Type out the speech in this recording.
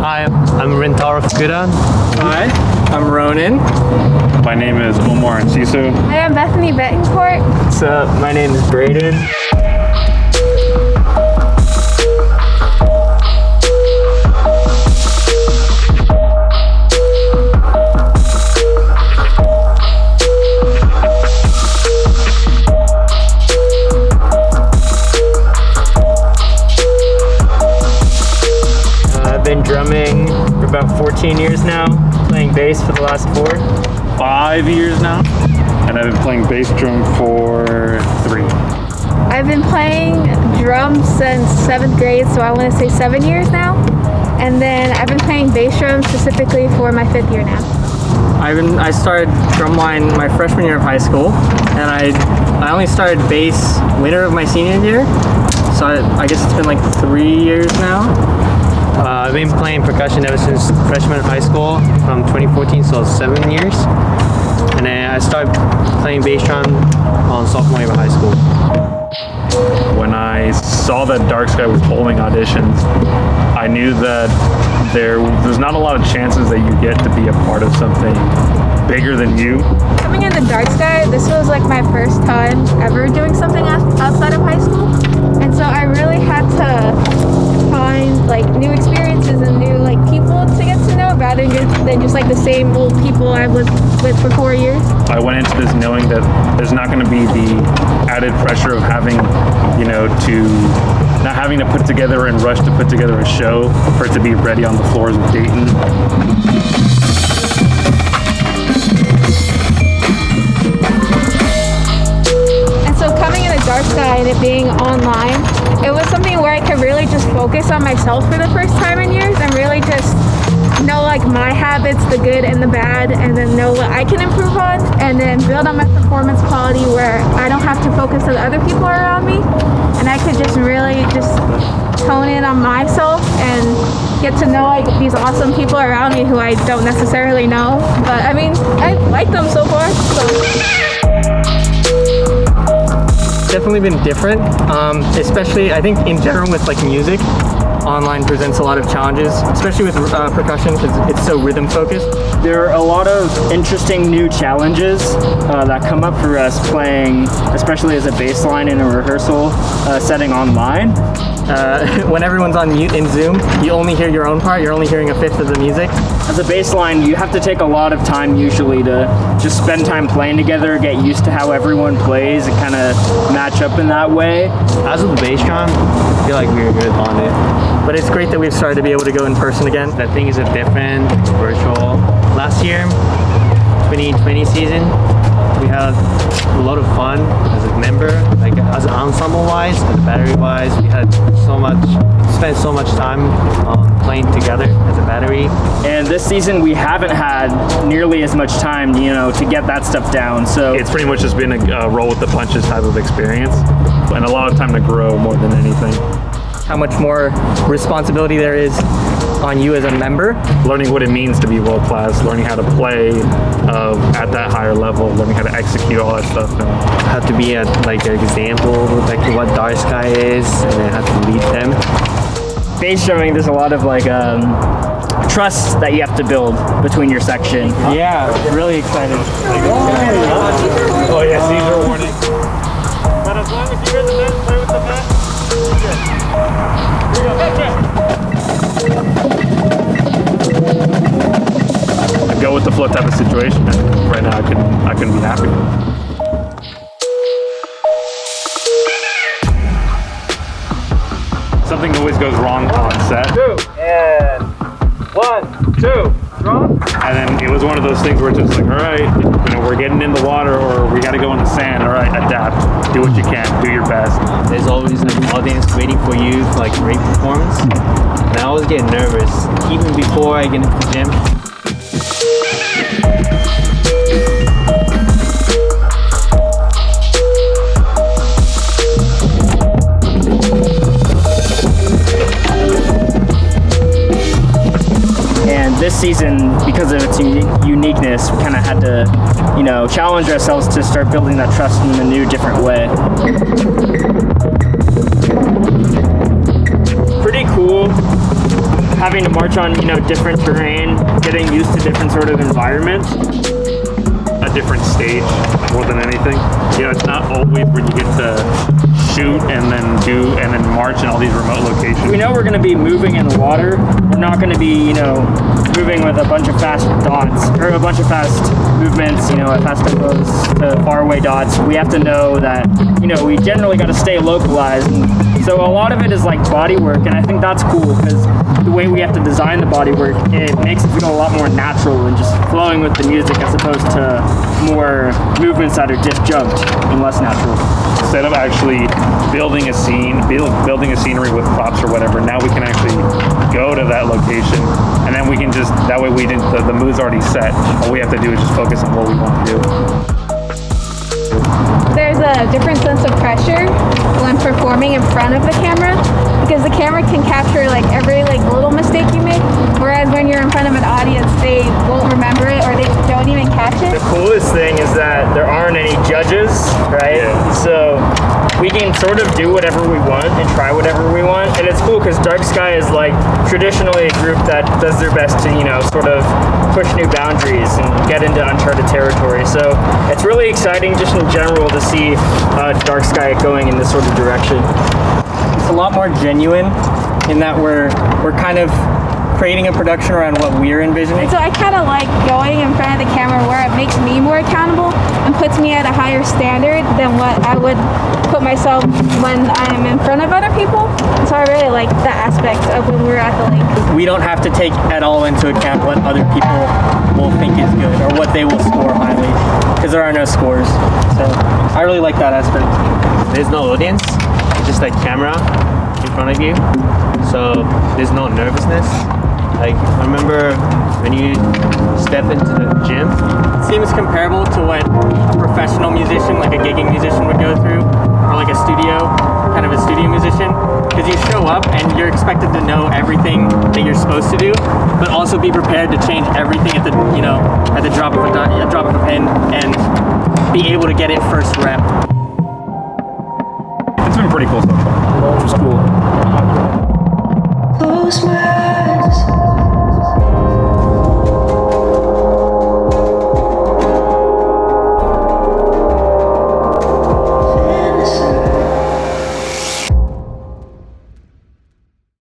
Hi, I'm Rentaro Fukuda. Hi, I'm Ronan. My name is Omar Enciso. Hi, I'm Bethany Betancourt. What's up? My name is Braden. I've been drumming for about 14 years now, playing bass for the last 4. 5 years now, and I've been playing bass drum for 3. I've been playing drums since 7th grade, so I want to say 7 years now. And then I've been playing bass drums specifically for my 5th year now. I started drumline my freshman year of high school, and I only started bass winter of my senior year. So I guess it's been like 3 years now. I've been playing percussion ever since freshman in high school, from 2014, so 7 years. And then I started playing bass drum on sophomore year of high school. When I saw that Dark Sky was holding auditions, I knew that there's not a lot of chances that you get to be a part of something bigger than you. Coming into Dark Sky, this was like my first time ever doing something outside of high school. And so I really had to find like new experiences and new like people to get to know rather than just like the same old people I was with for 4 years. I went into this knowing that there's not going to be the added pressure of having, not having to put together and rush to put together a show for it to be ready on the floors of Dayton. Dark Sky and it being online, it was something where I could really just focus on myself for the first time in years and really just know like my habits, the good and the bad, and then know what I can improve on, and then build on my performance quality where I don't have to focus on the other people around me, and I could just really just hone in on myself and get to know like these awesome people around me who I don't necessarily know, but I mean I like them so far. Definitely been different, especially I think in general with like music. Online presents a lot of challenges, especially with percussion because it's so rhythm focused. There are a lot of interesting new challenges that come up for us playing, especially as a bass line in a rehearsal setting online. When everyone's on mute in Zoom, you only hear your own part, you're only hearing a fifth of the music. As a bass line, you have to take a lot of time usually to just spend time playing together, get used to how everyone plays, and kind of match up in that way. As with the bass drum, I feel like we were good on it. But it's great that we've started to be able to go in person again. The things are different, virtual. Last year, 2020 season, we had a lot of fun as a member, like as ensemble-wise and battery-wise. We had spent so much time playing together as a battery. And this season we haven't had nearly as much time, to get that stuff down. So it's pretty much just been a roll with the punches type of experience, and a lot of time to grow more than anything. How much more responsibility there is on you as a member. Learning what it means to be world class, learning how to play at that higher level, learning how to execute all that stuff. Have to be an example, like what Dark Sky is, and then have to lead them. Bass drumming, there's a lot of trust that you have to build between your section. Yeah, really excited. Oh yeah, seizure warning. But as long as you're in the net, play with the net. A go with the flow type of situation. Right now, I couldn't be happier. Something always goes wrong on set. 2 and 1, 2, drum. And then it was one of those things where it's just like, all right, we're getting in the water, or we got to go in the sand. All right, adapt. Do what you can. Do your best. There's always an audience waiting for you for like great performance. And I always get nervous, even before I get into the gym. And this season, because of its uniqueness, we kind of had to, challenge ourselves to start building that trust in a new, different way. Pretty cool having to march touch on, different terrain, getting used to different sort of environments. A different stage more than anything. It's not always where you get to shoot and then march in all these remote locations. We know we're going to be moving in the water. We're not going to be, moving with a bunch of fast dots or a bunch of fast movements, at fast tempos to faraway dots. We have to know that, we generally got to stay localized. And so a lot of it is like body work, and I think that's cool because the way we have to design the body work, it makes it feel a lot more natural and just flowing with the music as opposed to more movements that are disjunct and less natural. Instead of actually building a scene, building a scenery with props or whatever, now we can actually go to that location, and then we can just, that way the mood's already set. All we have to do is just focus on what we want to do. There's a different sense of pressure when performing in front of the camera because the camera can capture like every little mistake you make, whereas when you're in front of an audience, they won't remember it or they don't even catch it. The coolest thing is that there aren't any judges, right? Yeah. So we can sort of do whatever we want and try whatever we want, and it's cool because Dark Sky is like traditionally a group that does their best to sort of push new boundaries and get into uncharted territory. So it's really exciting just in general to see Dark Sky going in this sort of direction. It's a lot more genuine in that we're kind of creating a production around what we're envisioning. So I kind of like going in front of the camera where it makes me more accountable and puts me at a higher standard than what I would put myself when I'm in front of other people. So I really like that aspect of when we're at the lake. We don't have to take at all into account what other people will think is good or what they will score highly, because there are no scores. So I really like that aspect. There's no audience, it's just like camera in front of you, so there's no nervousness. Like, I remember when you step into the gym. It seems comparable to what a professional musician, like a gigging musician, would go through, or like a studio musician, because you show up and you're expected to know everything that you're supposed to do, but also be prepared to change everything at the drop of a pen and be able to get it first rep. It's been pretty cool so far. Which is cool. Close my